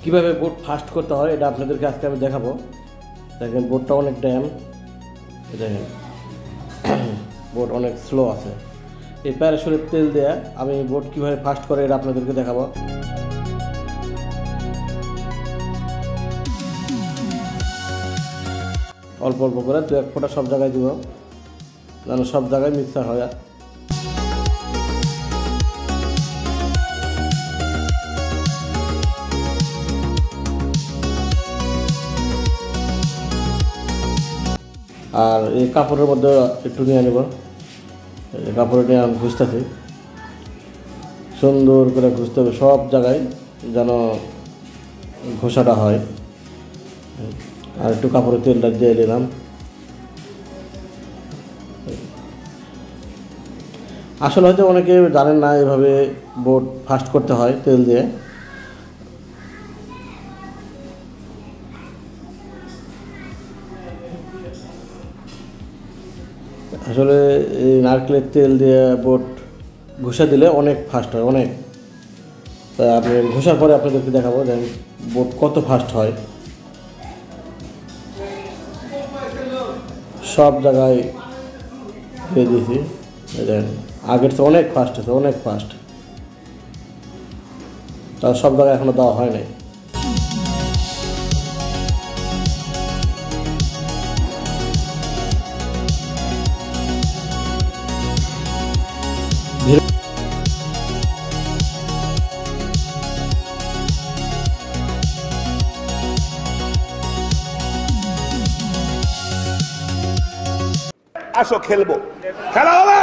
কীভাবে boat fast করতে হয় এটা আপনাদেরকে আজকে আমি দেখাবো। দেখেন বোটটা অনেক ড্যাম, দেখেন বোট অনেক স্লো আছে। এই প্যারাশুটের তেল দেয়া আমি বোট কীভাবে ফাস্ট করে এটা আপনাদেরকে দেখাবো। অল্প অল্প করে 2-1 ফোঁটা সব জায়গায় দিব, যেন সব জায়গায় মিক্সার হয়। আর এই কাপড়ের মধ্যে একটু নিয়ে নেব, কাপড়ে নিয়ে আমি ঘুষতেছি, সুন্দর করে ঘুষতে হবে সব জায়গায় যেন ঘষাটা হয়। আর একটু কাপড়ের তেলটা দিয়ে দিলাম। আসলে হয়তো অনেকে জানেন না এভাবে বোট ফাস্ট করতে হয় তেল দিয়ে। আসলে এই নারকেলের তেল দিয়ে বোট ঘষা দিলে অনেক ফাস্ট হয়, অনেক। তাই আপনি ঘষার পরে আপনাদেরকে দেখাবো যে বোট কত ফাস্ট হয়। সব জায়গায় দিয়ে দিয়েছি, আগের তো অনেক ফাস্ট আছে, অনেক ফাস্ট। তার সব জায়গায় এখনো দেওয়া হয় নাই। আসো খেলবো, খেলা হবে।